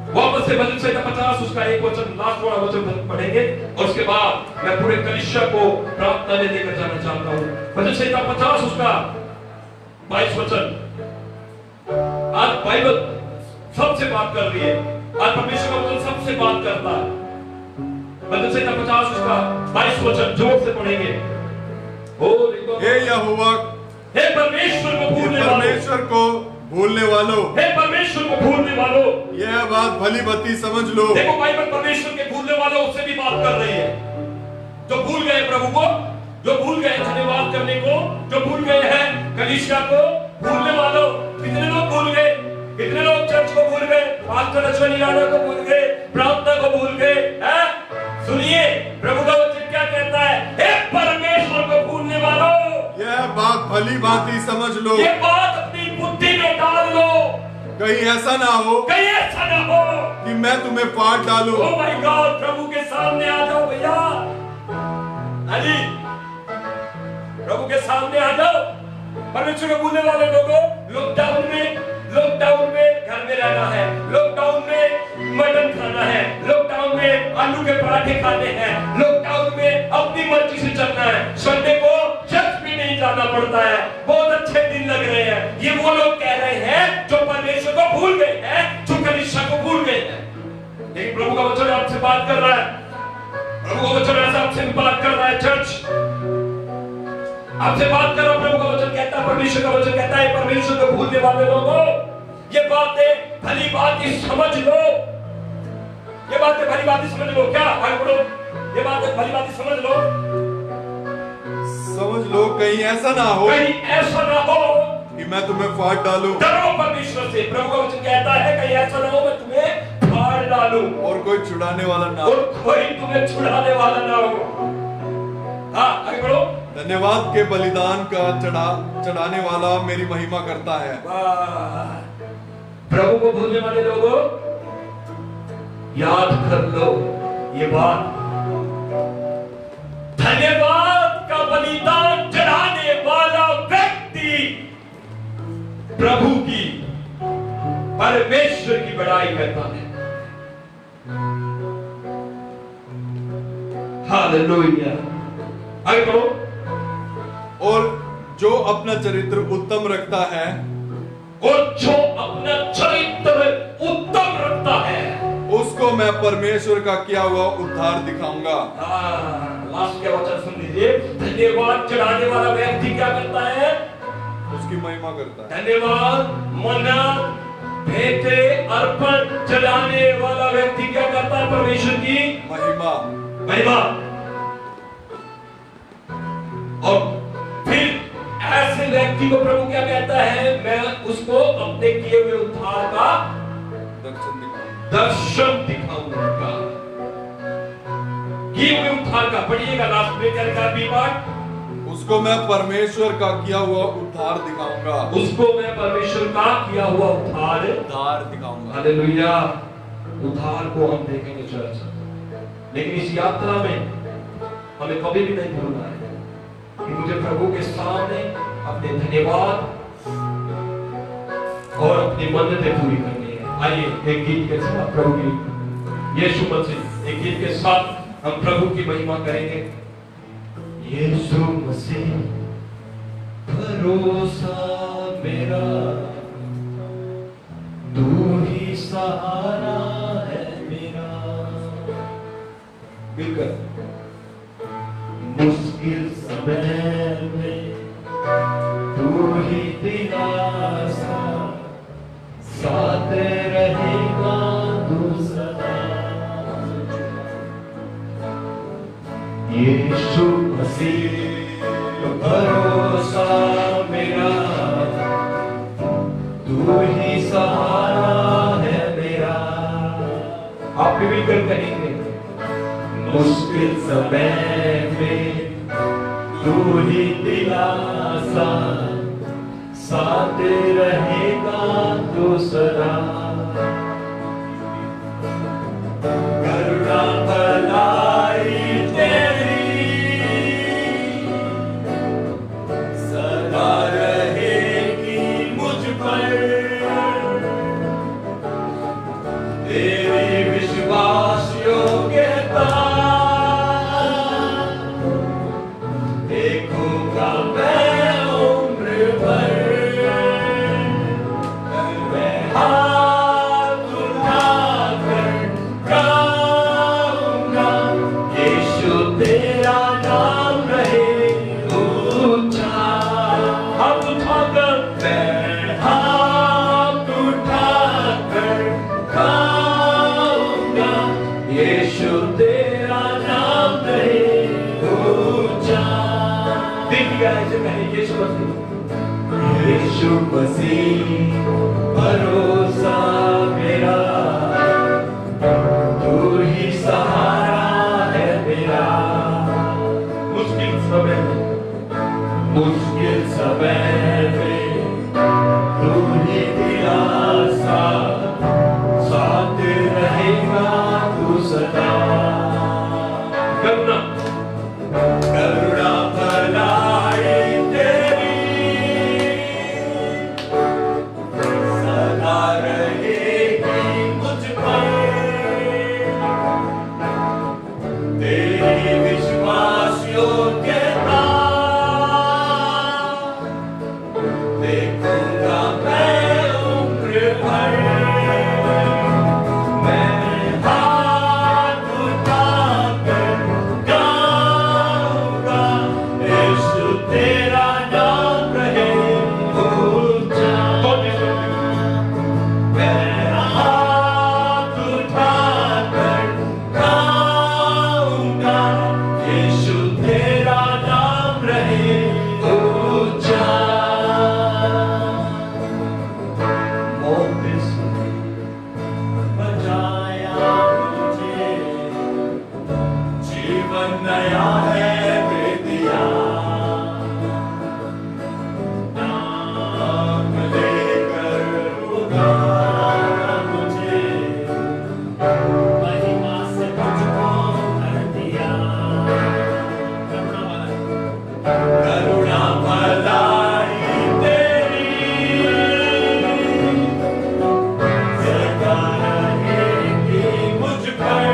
वापस से भजन संहिता 50 उसका एक वचन, लास्ट वाला वचन पढ़ेंगे, और उसके बाद मैं पूरे कलीसिया को प्रार्थना में लेकर जाना चाहता हूं। भजन संहिता 50 उसका 22 वचन। आज बाइबल सबसे बात कर रही है, आज परमेश्वर का वचन सबसे बात करता है। भजन संहिता 50 उसका 22 वचन जोर से पढ़ेंगे। हे यहोवा, हे परमेश्वर को पूर्ण परमेश्वर को भूलने वालों, हे परमेश्वर को भूलने वालों, यह बात भली भांति समझ लो। देखो बाइबल परमेश्वर के भूलने वालों से भी बात कर रही है। जो भूल गए प्रभु को, जो भूल गए धन्यवाद करने को, जो भूल गए हैं कलीसिया को, भूलने वालों। कितने लोग भूल गए? कितने लोग चर्च को भूल गए, पास्टर अश्वनी राणा को भूल गए, प्रार्थना को भूल गए हैं? सुनिए प्रभु का वचन क्या कहता है, हे परमेश्वर को भूलने वालों, यह बात भली भांति समझ लो। ये बात अपनी बुद्धि में डाल लो। कहीं ऐसा ना हो, कहीं ऐसा ना हो कि मैं तुम्हें फाड़ डालूं। ओह माय गॉड, प्रभु के सामने आ जाओ भैया। अली प्रभु के सामने आ जाओ। परमेश्वर को भूलने वाले लोगों, लॉकडाउन में घर में रहना है, लॉकडाउन में मटन खाना है, लॉकडाउन में आलू के पराठे खाने हैं, लॉकडाउन में अपनी मर्जी से चलना है, संडे को चर्च भी नहीं जाना पड़ता है, बहुत अच्छे दिन लग रहे हैं। ये वो लोग कह रहे हैं जो परमेश्वर को भूल गए हैं, जो कलीसिया को भूल गए हैं। लेकिन प्रभु का वचन आपसे बात कर रहा है, प्रभु का वचन ऐसा आपसे बात कर रहा है। चर्च आपसे बात कर रहा हूं, प्रभु का वचन कहता है, परमेश्वर का वचन कहता है, परमेश्वर को भूलने वाले लोगों, ये बातें भली बातें समझ लो। ये बातें भली बातें समझ लो। क्या आगे बढ़ो, ये बातें भली बातें समझ लो। समझ लो, कहीं ऐसा ना हो, कहीं ऐसा ना हो कि मैं तुम्हें फाड़ डालूं। डरो परमेश्वर से। प्रभु का वचन कहता है कहीं ऐसा ना हो मैं तुम्हें फाड़ डालूं और कोई छुड़ाने वाला ना हो, और कोई तुम्हें छुड़ाने वाला ना हो। हाँ आगे बढ़ो। धन्यवाद के बलिदान का चढ़ाने वाला मेरी महिमा करता है। प्रभु को भूलने वाले लोगों, याद कर लो ये बात। धन्यवाद का बलिदान चढ़ाने वाला व्यक्ति प्रभु की, परमेश्वर की बड़ाई करता है। हालेलुया। आगे बढ़ो। और जो अपना चरित्र उत्तम रखता है, और जो अपना चरित्र उत्तम रखता है, उसको मैं परमेश्वर का किया हुआ उद्धार दिखाऊंगा। लास्ट के वचन सुन लीजिए। धन्यवाद चढ़ाने वाला व्यक्ति क्या करता है? उसकी महिमा करता है। धन्यवाद, मन्ना, भेंटे, अर्पण चढ़ाने वाला व्यक्ति क्या करता है? परमेश्वर की महिमा। और फिर ऐसे व्यक्ति को प्रभु क्या कहता है? मैं उसको अपने किए हुए उद्धार का दर्शन दिखाऊंगा। किए हुए उद्धार का, पढ़िएगा लास्ट में क्या लिखा है पाठ? उसको मैं परमेश्वर का किया हुआ उद्धार दिखाऊंगा। उसको मैं परमेश्वर का किया हुआ उद्धार दिखाऊंगा। हालेलुया। उद्धार को हम देखेंगे चर्च, लेकिन इस यात्रा में हमें कभी भी नहीं भूलना है कि मुझे प्रभु के सामने अपने धन्यवाद और अपनी मन्नतें पूरी करनी है। आइए एक गीत के साथ प्रभु की, यीशु मसीह, एक गीत के साथ हम प्रभु की महिमा करेंगे। यीशु मसीह भरोसा मेरा, तू ही सहारा है मेरा। मिलकर मुश्किल समय में तू ही दिलासा, साथ रहेगा तू सदा। यीशु मसीह भरोसा मेरा, तू ही सहारा है मेरा। आप भी मिलकर कहेंगे, मुश्किल समय में तू ही दिलासा, साथ रहेगा तू सदा। करुणा भलाई तेरी सदा रहेगी मुझ पर, तेरी विश्वास योग्यता देखूंगा मैं उम्र भर। मैं यीशु मसीह भरोसा मेरा, तू ही सहारा है मेरा। मुश्किल समय में तू ही दिलासा, साथ रहेगा तू सदा। करुणा भलाई तेरी सदा रहेगी मुझ पर, तेरी विश्वास योग्यता देखूंगा मैं उम्र भर। मैं हाथ उठाकर गाऊंगा, यीशु तेरा नाम रहे ऊंचा। मैं हाथ उठाकर गाऊंगा, यीशु तेरा नाम रहे ऊंचा। बचाया मुझे, जीवन नया है दे दिया। नाम लेकर पुकारा मुझे, महिमा से मुझको भर दिया। करुणा भलाई तेरी सदा रहेगी मुझ पर,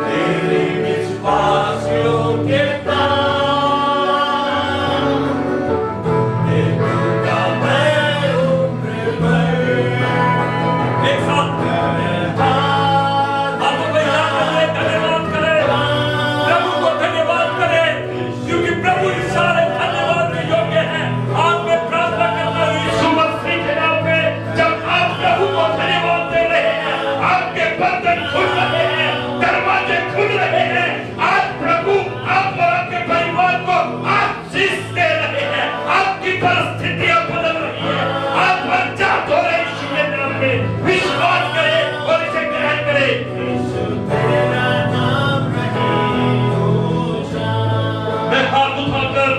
तेरी विश्वास योग्यता देखूंगा मैं उम्र भर। एक साथ हाथों को हिलाकर धन्यवाद करें, प्रभु को धन्यवाद करें, क्योंकि प्रभु सारे धन्यवाद के योग्य हैं। आज मैं प्रार्थना करता हूँ यीशु मसीह के नाम में, जब आप प्रभु को धन्यवाद दे रहे हैं, आपके बंधन खुल रहे हैं, दरवाजे खुल रहे हैं। आज प्रभु आप और आपके परिवार को आशीष दे रहे हैं, आपकी परिस्थितियां बदल रही हैं, आप आजाद हो रहे हैं यीशु के नाम में। विश्वास करें और इसे ग्रहण करें। यीशु तेरा नाम रहे ऊंचा। मैं हाथ उठाकर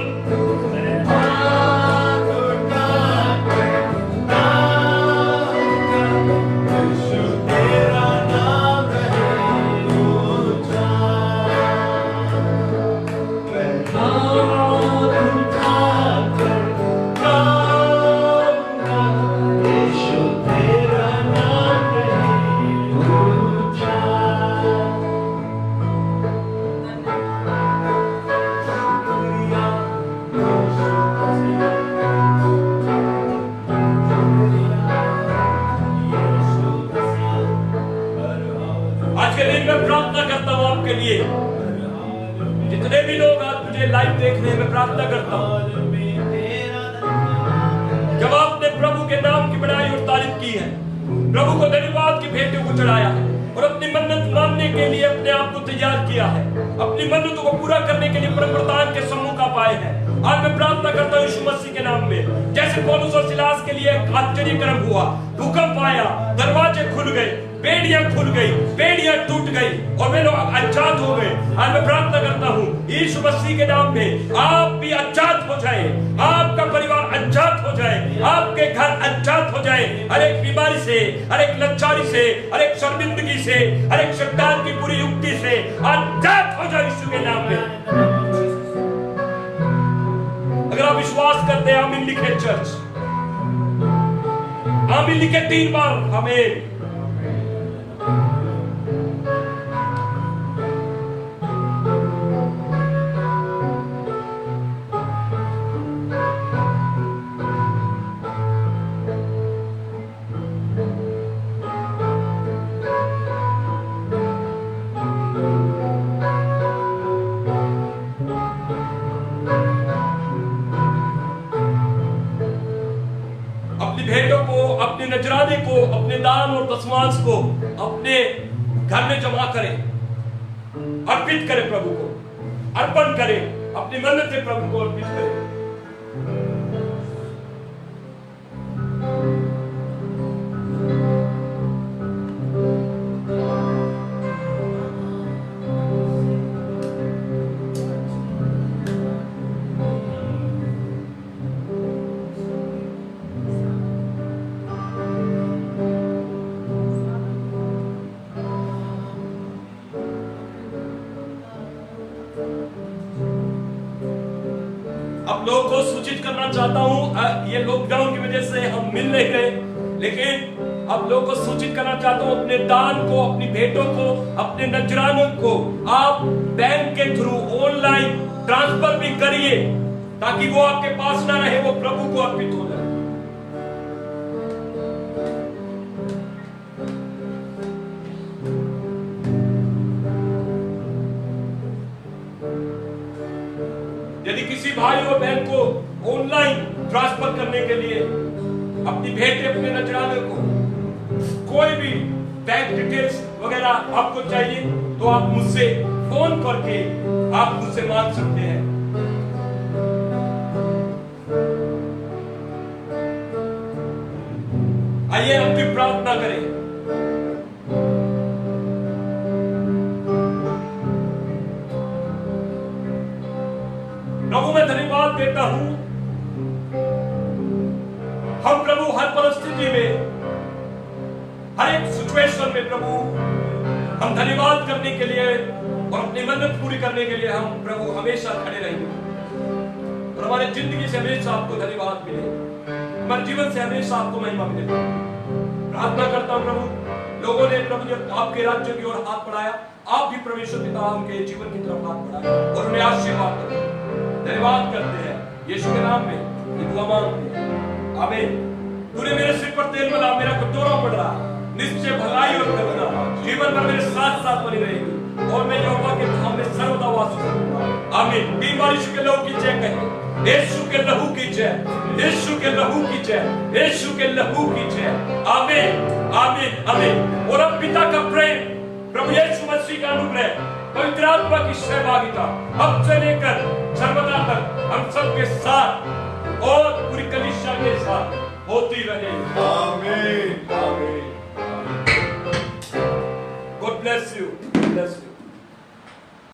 यीशु तेरा नाम रहे ऊंचा। मैं हाथ उठाकर गाऊंगा, यीशु तेरा नाम रहे ऊंचा। आज के दिन मैं प्रार्थना करता हूँ आपके लिए, जितने भी लोग आज मुझे लाइव देख रहे हैं, मैं प्रार्थना करता हूँ जब आपने प्रभु के नाम की बड़ाई और तारीफ की है, प्रभु को धन्यवाद की भेंटों को चढ़ाया है और अपनी मन्नत मानने के लिए अपने आप को तैयार किया है, अपनी मन्नतों को पूरा करने के लिए परम प्रधान के सम्मुख आ पाए हैं। आज मैं प्रार्थना करता हूँ यीशु मसीह के नाम में, जैसे पौलुस और सिलास के लिए एक आश्चर्य कर्म हुआ, भूकंप आया, दरवाजे खुल गए, बेड़ियां खुल गई, बेड़ियां टूट गई और वे लोग आजाद हो गए। आज मैं प्रार्थना करता हूँ यीशु मसीह के नाम में आप भी आजाद हो जाए, आपका परिवार आजाद हो जाए, आपके घर आजाद हो जाए, हर एक बीमारी से, हर एक लाचारी से, हर एक शर्मिंदगी से, हर एक शैतान की पूरी युक्ति से आजाद हो जाए यीशु के नाम में। अगर आप विश्वास करते हैं, आमीन लिखे चर्च, आमीन लिखे 3 बार, आमीन। भेंटों को, अपने नजराने को, अपने दान और दशमांश को अपने घर में जमा करें, अर्पित करें, प्रभु को अर्पण करें, अपनी मन्नतें प्रभु को अर्पित करें। आप लोगों को सूचित करना चाहता हूं, ये लॉकडाउन की वजह से हम मिल नहीं रहे, लेकिन आप लोगों को सूचित करना चाहता हूं, अपने दान को, अपनी भेंटों को, अपने नजरानों को आप बैंक के थ्रू ऑनलाइन ट्रांसफर भी करिए, ताकि वो आपके पास ना रहे, वो प्रभु को अर्पित हो जाए। यदि किसी भाई और बहन को ऑनलाइन ट्रांसफर करने के लिए अपनी भेंटें, अपने नजराने को, कोई भी बैंक डिटेल्स वगैरह आपको चाहिए, तो आप मुझसे फोन करके आप मुझसे मांग सकते हैं। आइए हम भी प्रार्थना करें। प्रभु मैं धन्यवाद देता हूं, हम प्रभु हर परिस्थिति में, हर एक सिचुएशन में प्रभु हम धन्यवाद करने के लिए और अपनी मन्नत पूरी करने के लिए हम प्रभु हमेशा खड़े रहेंगे, और हमारे जिंदगी से हमेशा आपको धन्यवाद मिले, हमारे जीवन से हमेशा आपको महिमा मिले। प्रार्थना करता हूं प्रभु, लोगों ने प्रभु जब आपके राज्य की ओर हाथ बढ़ाया, आप भी परमेश्वर पिता उनके जीवन की तरफ हाथ बढ़ाया और उन्हें आशीर्वाद करें। धन्यवाद करते हैं यीशु के नाम में ये दुआ मांगते हैं, आमीन। तूने मेरे सिर पर तेल मिला, मेरा कटोरा बढ़ रहा, निश्चय भलाई और करुणा जीवन भर मेरे साथ साथ बनी रहेगी, और मैं यहोवा के धाम में सर्वदा वास करूंगा, आमीन। बीमार यीशु के लहू की जय कहें, यीशु के लहू की जय, यीशु के लहू की जय, यीशु के लहू की जय, आमीन, आमीन, आमीन। और अब पिता का प्रेम, प्रभु यीशु मसीह का अनुग्रह, पवित्र आत्मा की सहभागिता अब से लेकर